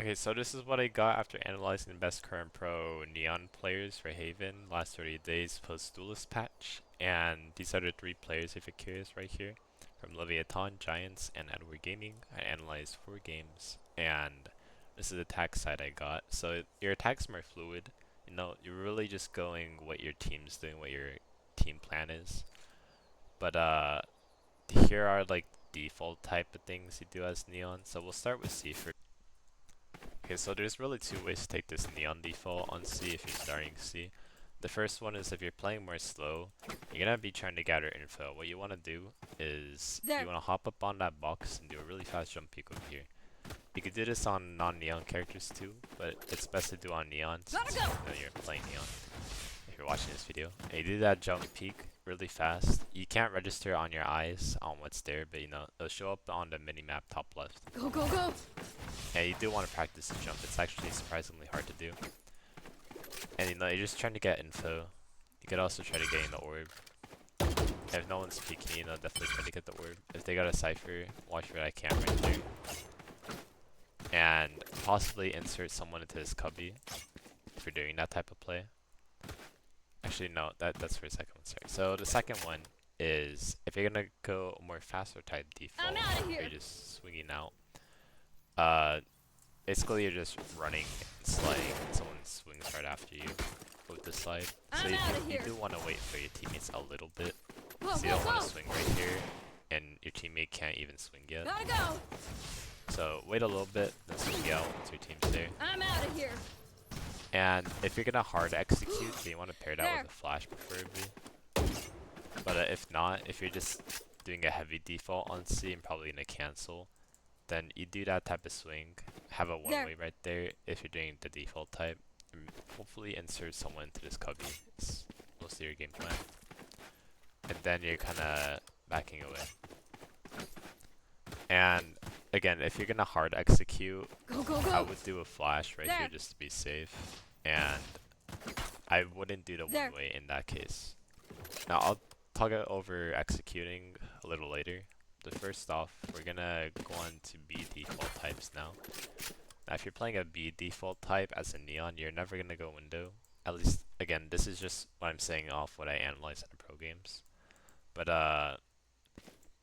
Okay, so this is what I got after analyzing the best current pro Neon players for Haven last 30 days post duelist patch. And these are the three players if you're curious right here. From Leviathan, Giants, and Edward Gaming. I analyzed 4 games. And this is the attack side I got. So your attack's more fluid. You know, you're really just going what your team's doing, what your team plan is. But here are like default type of things you do as Neon. So we'll start with C first. Okay, so there's really 2 ways to take this Neon default on C if you're starting C. The first one is if you're playing more slow, you're gonna be trying to gather info. What you wanna do is you wanna hop up on that box and do a really fast jump peek over here. You could do this on non-Neon characters too, but it's best to do on Neon since you know you're playing Neon. If you're watching this video, and you do that jump peek really fast. You can't register on your eyes on what's there, but you know it'll show up on the minimap top left. Go, go, go! Yeah, you do want to practice the jump. It's actually surprisingly hard to do. And you know, you're just trying to get info. You could also try to get in the orb. If no one's peeking, you know, definitely try to get the orb. If they got a cipher, watch for that cam right there. And possibly insert someone into this cubby if you're doing that type of play. Actually, no, that's for the second one, sorry. So the second one is if you're gonna go more faster type default, you're just swinging out. Basically you're just running and sliding and someone swings right after you with the slide. So you do want to wait for your teammates a little bit. So you don't want to swing right here and your teammate can't even swing yet. So wait a little bit, then swing out once your team's there. I'm out of here. And if you're gonna hard execute, then you want to pair that with a flash preferably. But if not, if you're just doing a heavy default on C and probably gonna cancel, then you do that type of swing, have a one-way right there if you're doing the default type, and hopefully insert someone into this cubby. It's mostly your game plan. And then you're kinda backing away. And again, if you're gonna hard execute, I would do a flash right here just to be safe. And I wouldn't do the one-way in that case. Now I'll talk over executing a little later. But first off, we're gonna go on to B default types now. Now if you're playing a B default type as a Neon, you're never gonna go window. At least, again, this is just what I'm saying off what I analyze in the pro games. But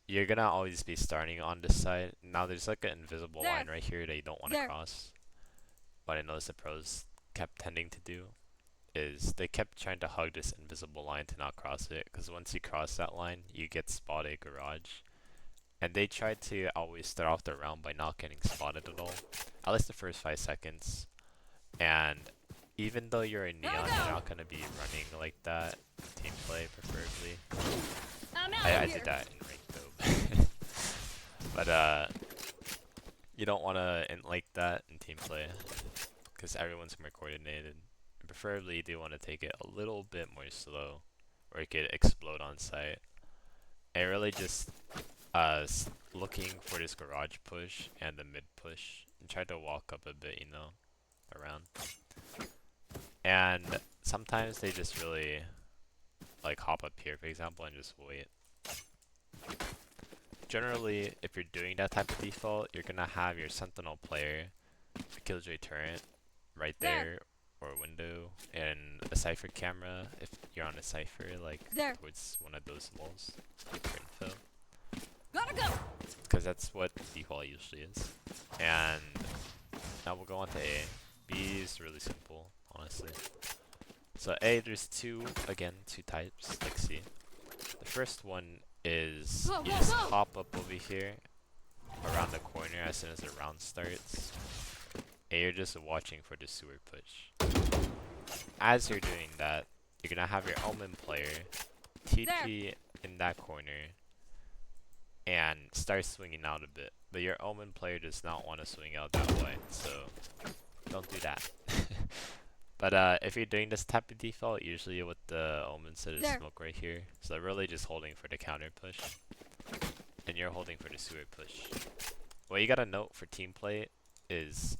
you're gonna always be starting on this side. Now there's like an invisible line right here that you don't want to cross. What I noticed the pros kept tending to do is they kept trying to hug this invisible line to not cross it, because once you cross that line, you get spotted garage. And they tried to always start off the round by not getting spotted at all, at least the first 5 seconds. And even though you're a Neon, you're not going to be running like that. Team play, preferably. I did that in rank though. But you don't want to like that in team play, because everyone's more coordinated. And preferably you do want to take it a little bit more slow, or it could explode on site. I really just looking for this garage push and the mid push and try to walk up a bit, you know, around. And sometimes they just really like hop up here, for example, and just wait. Generally, if you're doing that type of default, you're gonna have your sentinel player, a killjoy turret, right there, or a window, and a cipher camera if you're on a cipher, like towards one of those walls for info. Gotta go! Because that's what default usually is. And now we'll go on to A. B is really simple, honestly. So A, there's two types, like C. The first one is you just hop up over here, around the corner as soon as the round starts. And you're just watching for the sewer push. As you're doing that, you're gonna have your Omen player TP in that corner and start swinging out a bit. But your Omen player does not want to swing out that way, so don't do that. But if you're doing this type of default, usually what the Omen said is smoke right here. So they're really just holding for the counter push. And you're holding for the sewer push. What you gotta note for team play is,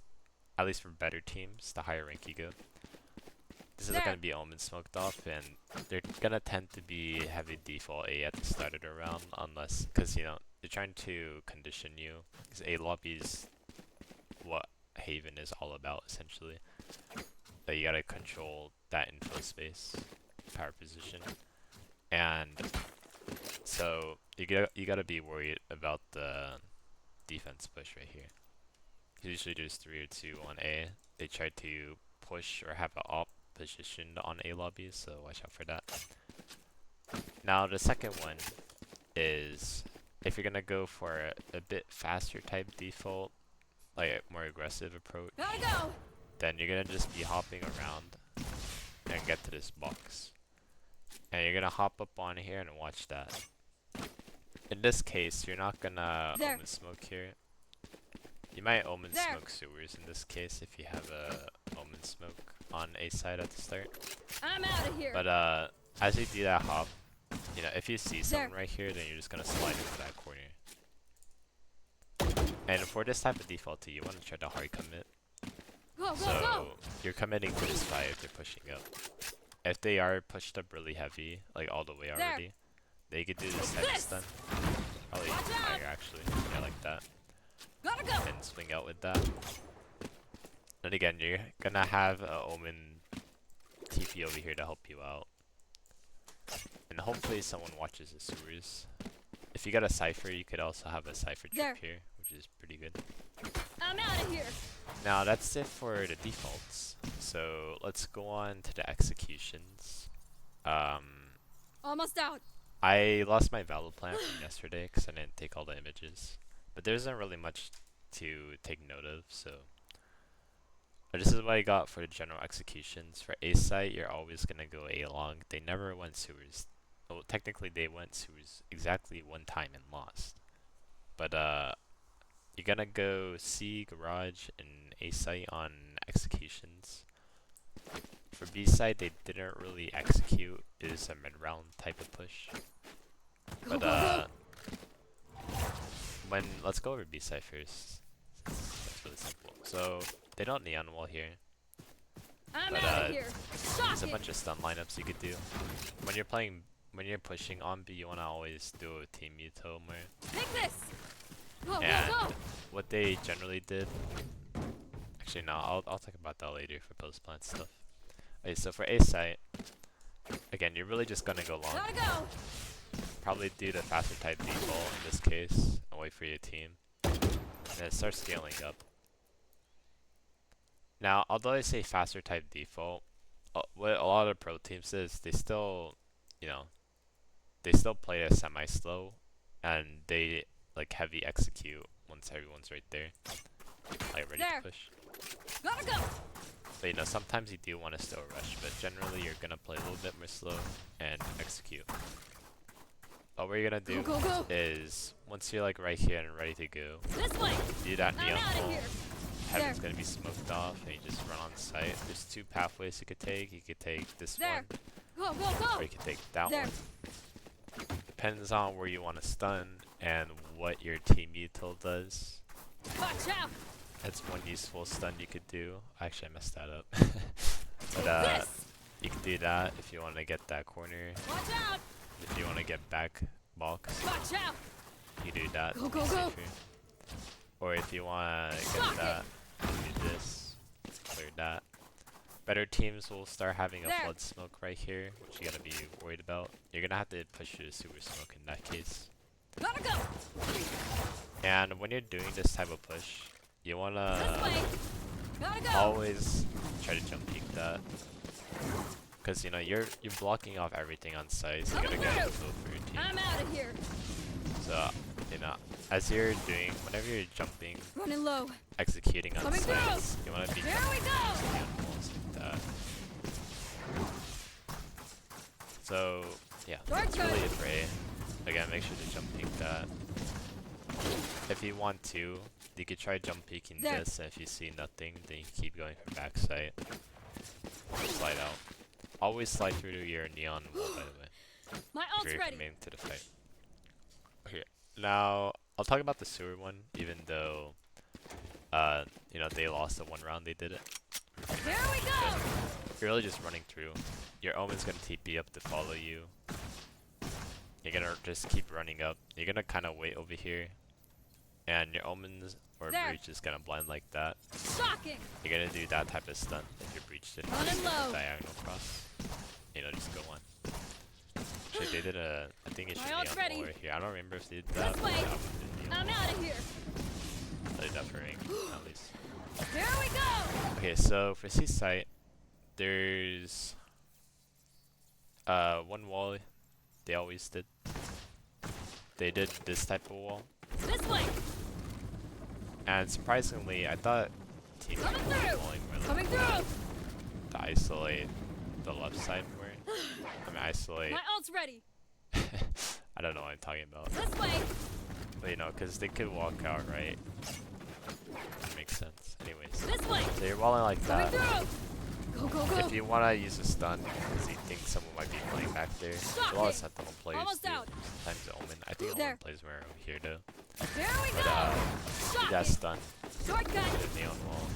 at least for better teams, the higher rank you go, this is gonna be Omen smoked off, and they're gonna tend to be heavy default A at the start of the round, unless, because you know, they're trying to condition you, because A lobby's what Haven is all about, essentially. But you gotta control that info space, power position, and so you gotta be worried about the defense push right here. Usually there's 3 or 2 on A. They try to push or have an op positioned on A lobbies, so watch out for that. Now the second one is if you're gonna go for a bit faster type default, like a more aggressive approach, Gotta go. then you're gonna just be hopping around and get to this box. And you're gonna hop up on here and watch that. In this case, you're not gonna omen smoke here. You might omen smoke sewers in this case if you have a omen smoke on A side at the start. I'm out of here. But as you do that hop, you know, if you see someone right here, then you're just gonna slide into that corner. And for this type of default too, you want to try to hard commit. So you're committing to this fight if they're pushing up. If they are pushed up really heavy, like all the way already, they could do this heavy stun. Probably higher actually. Yeah, like that. Gotta go. And swing out with that. And again, you're gonna have a omen TP over here to help you out. And hopefully someone watches the sewers. If you got a Cypher, you could also have a Cypher trip here, which is pretty good. I'm out of here. Now that's it for the defaults. So let's go on to the executions. Almost out. I lost my Valor plan from yesterday because I didn't take all the images. But there isn't really much to take note of, so this is what I got for the general executions. For A site, you're always gonna go A long. They never went sewers. Well, technically they went sewers exactly one time and lost. But you're gonna go C garage and A site on executions. For B side, they didn't really execute. It is a mid round type of push. But let's go over B side first. That's really simple. So they don't neon wall here. I'm But out of here. there's a bunch of stun lineups you could do. When you're pushing on B, you wanna always do a team util more. Take this. Go, And go, go. what they generally did. Actually, no, I'll talk about that later for post plant stuff. Okay, so for A site, again, you're really just gonna go long. Gotta go. Probably do the faster type default in this case, and wait for your team. And then start scaling up. Now, although I say faster type default, what a lot of pro teams is, they still, you know, they still play a semi-slow, and they like heavy execute once everyone's right there, like ready to push. Gotta go. But you know, sometimes you do want to still rush, but generally you're gonna play a little bit more slow and execute. What we're gonna do is, once you're like right here and ready to go, This way. do that I'm neon out of wall. here. Heaven's gonna be smoked off, and you just run on site. There's 2 pathways you could take. You could take this one, Go, go, go. or you could take that one. Depends on where you want to stun and what your team util does. Watch out. That's one useful stun you could do. Actually, I messed that up. But you can do that if you want to get that corner. Watch out. If you want to get back box, Watch out. you do that. Go, go, go. Or if you want to get that, you do this. Clear that. Better teams will start having a flood smoke right here, which you gotta be worried about. You're gonna have to push through the super smoke in that case. Gotta go. And when you're doing this type of push, you wanna This way. Gotta go. always try to jump peek that, because you know you're blocking off everything on site, so you gotta get a feel for your team. I'm out of here. So you know, as you're doing, whenever you're jumping, Running low. executing on Coming sites, you wanna be There jumping we go. neon walls like that. So yeah, that's really it for A. Again, make sure to jump peek that. If you want to, you could try jump peeking this, and if you see nothing, then you keep going from backside. Slide out. Always slide through to your neon wall, by the way. My If ult's you're ready. coming to the fight. Okay, now I'll talk about the sewer one, even though you know, they lost the one round they did it. Here we go. You're really just running through. Your omen's gonna TP up to follow you. You're gonna just keep running up. You're gonna kind of wait over here, and your omen's or There. breach is gonna blind like that. Shocking. You're gonna do that type of stunt if your breach didn't Running low. diagonal cross. You know, just go on. Actually, they did a. I think it should My be on ult's ready. wall right here. I don't remember if they did that. This way. But I did I'm out of here. that for ring, at least. Here we go. Okay, so for C site, there's one wall they always did. They did this type of wall, This way. and surprisingly, I thought teams Coming were through. walling Coming really well through. to isolate the left side more. I mean, isolate. My ult's ready. I don't know what I'm talking about, This way. but you know, because they could walk out right. That makes sense. Anyways, This way. so you're walling like Coming that. through. Go, go, go. If you want to use a stun because you think someone might be playing back there, a lot of Sentinel players Almost do. out. Sometimes the Omen. I think There. Omen plays more over here though. There we But go. you got Shocking. stun. Shortcut. Hit the neon wall.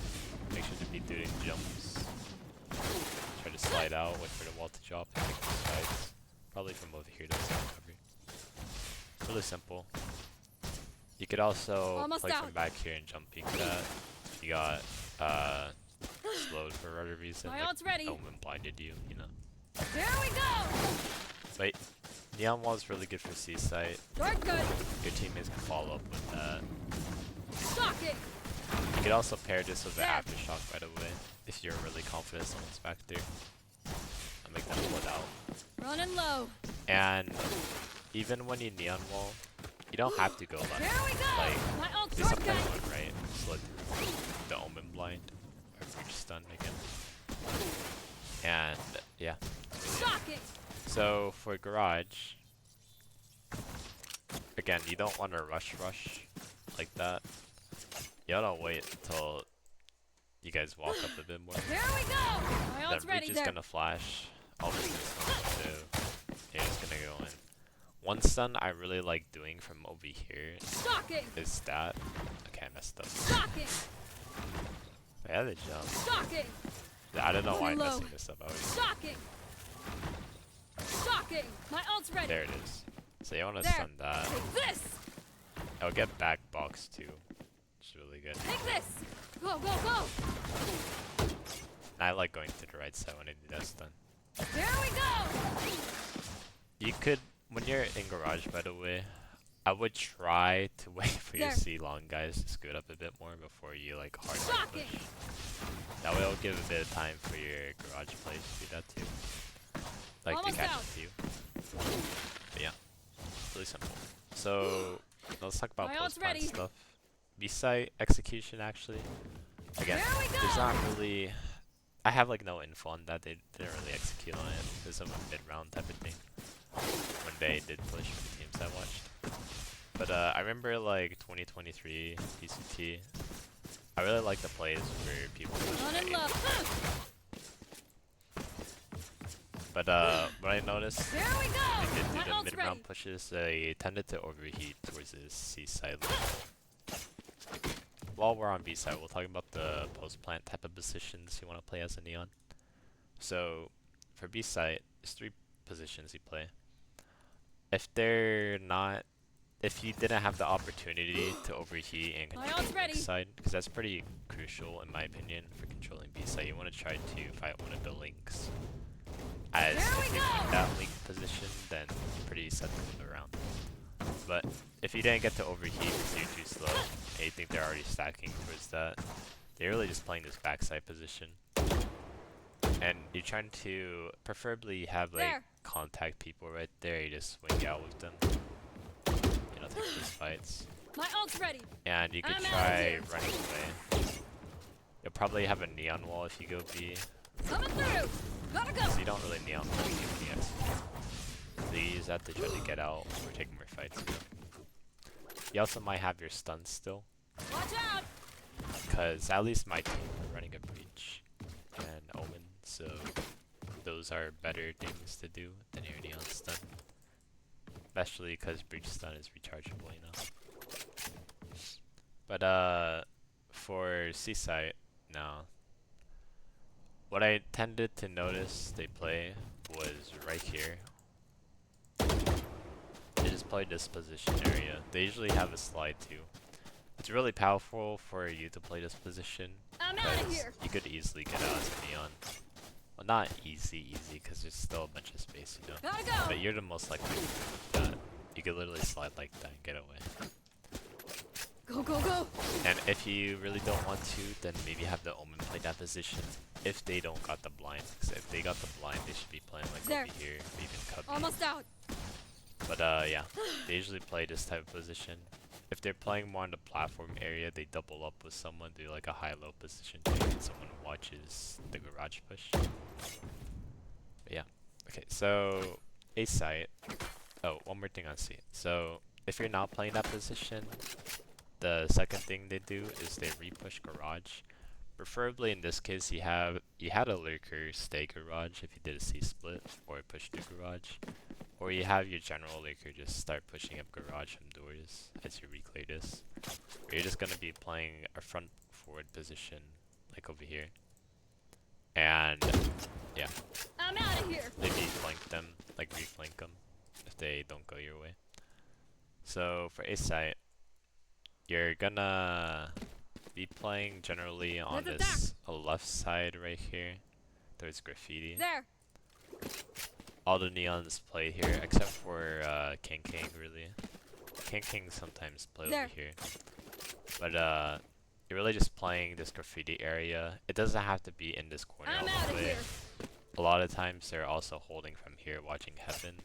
Make sure to be doing jumps. Try to slide out, wait for the wall to drop, and take the sides. Probably from over here to recovery. Really simple. You could also Almost play out. from back here and jump peek that. You got slowed for whatever reason. My Like ult's ready. Omen blinded you, you know. There we go. But neon wall is really good for C site. Shortcut. Your teammates can follow up with that. Shocking. You could also pair this with the There. aftershock right away if you're really confident someone's back there. And make them pull it out. Running low. And even when you neon wall, you don't have to go left. There we go. Like, My ult they shortcut. sometimes went right. Slid the Omen blind or breach stun again. And yeah. Shocking. So for garage, again, you don't want to rush like that. You gotta wait until you guys walk up a bit more. There we go. My Then ult's ready breach is there. gonna flash. All this is going to. Yeah, it's gonna go in. One stun I really like doing from over here Shocking. is that. Okay, I messed up. Shocking. Yeah, the jump. Shocking. I don't know why I'm Low. messing this up. I always, Shocking. Shocking. My ult's ready. there it is. So you wanna There. stun that. Take this. I'll get back box too. It's really good. Take this. Go, go, go. I like going to the right side when I do that stun. There we go. You could, when you're in garage by the way, I would try to wait for your There. C long guys to scoot up a bit more before you like hard Shocking. push. That way it'll give a bit of time for your garage plays to do that too. Like Almost to catch out. up to you. But yeah, really simple. So let's talk about My ult's post-plant ready. stuff. B-site execution actually. Again, There we there's go. not really. I have like no info on that. They didn't really execute on it. There's some mid-round type of thing when they did push for the teams I watched. But I remember like 2023 PCT. I really like the plays where people push Running the low. aim. But what I noticed, There we they go. did do My the ult's mid-round ready. pushes. They tended to overheat towards the C side. While we're on B side, we'll talk about the post-plant type of positions you want to play as a neon. So for B side, there's 3 positions you play. If they're not, if you didn't have the opportunity to overheat and My control ult's the ready. link side, because that's pretty crucial in my opinion for controlling B side, you want to try to fight one of the links. As There if we you go. win that link position, then you're pretty set to win the round. But if you didn't get to overheat because you're too slow, and you think they're already stacking towards that, they're really just playing this backside position. And you're trying to preferably have like There. contact people right there, you just swing out with them. You know, take these fights. My ult's ready. And you could I'm outta try here. running away. You'll probably have a neon wall if you go B. Coming through. Gotta go. So you don't really neon wall if you go B. So you use that to try to get out or take more fights. You know. You also might have your stuns still. Watch out. Because at least my team are running a breach and Omen, so those are better things to do than your neon stun. Especially because breach stun is rechargeable, you know. But for C site now, what I tended to notice they play was right here. They just play this position area. They usually have a slide too. It's really powerful for you to play this position I'm out of because here. you could easily get out as a neon. Well, not easy, because there's still a bunch of space, you know. Gotta go. But you're the most likely that you could literally slide like that and get away. Go, go, go. And if you really don't want to, then maybe have the Omen play that position if they don't got the blind. Because if they got the blind, they should be playing like There. over here, maybe in Cubby. Almost out. But yeah, they usually play this type of position. If they're playing more on the platform area, they double up with someone, do like a high-low position thing, and someone watches the garage push. But yeah. Okay, so A site. Oh, one more thing on C. So if you're not playing that position, the second thing they do is they repush garage. Preferably in this case, you had a lurker stay garage if you did a C split or push to garage, or you have your general lurker just start pushing up garage from doors as you reclear this. Or you're just gonna be playing a front forward position like over here, and yeah, I'm out of here. maybe flank them, like reflank them if they don't go your way. So for A site, you're gonna be playing generally on Let's this left side right here. There's graffiti. There. All the neons play here except for King really. King sometimes play There. over here. But you're really just playing this graffiti area. It doesn't have to be in this corner I'm all out the of way. here. A lot of times they're also holding from here watching heaven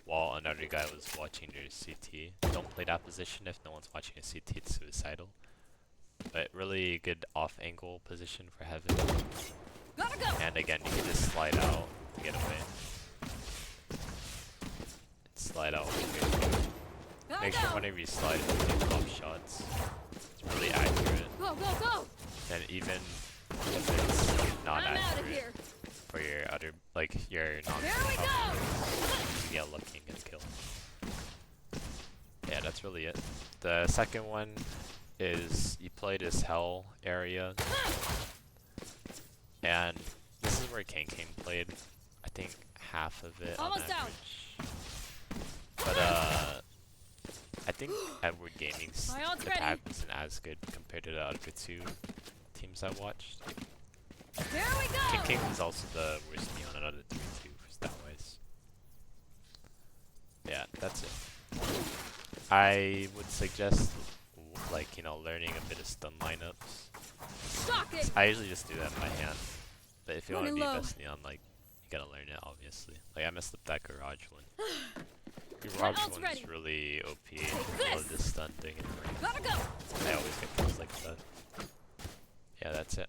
while another guy was watching their CT. Don't play that position if no one's watching a CT, it's suicidal. But really good off angle position for heaven. Gotta go. And again, you can just slide out to get away. Slide out over here. Gotta Make go. sure whenever you slide, you take pop shots. It's really accurate. Go, go, go. And even if it's not I'm out of accurate here. for your other, like your non Here we go. you get lucky and get a kill. Yeah, that's really it. The second one is you play this hell area, and this is where King played. I think half of it Almost on out. average. But I think Edward Gaming's My ult's attack ready. wasn't as good compared to the other two teams I watched. Here we go. King was also the worst neon out of the 3-2 for stat wise. Yeah, that's it. I would suggest, like, you know, learning a bit of stun lineups. Shocking. I usually just do that by hand. But if you want to Running be low. best neon, like, you gotta learn it, obviously. Like, I messed up that garage one. My Garage ult's one's ready. really OP. Take I love this. this stun thing. Gotta go. I always get kills like that. Yeah, that's it.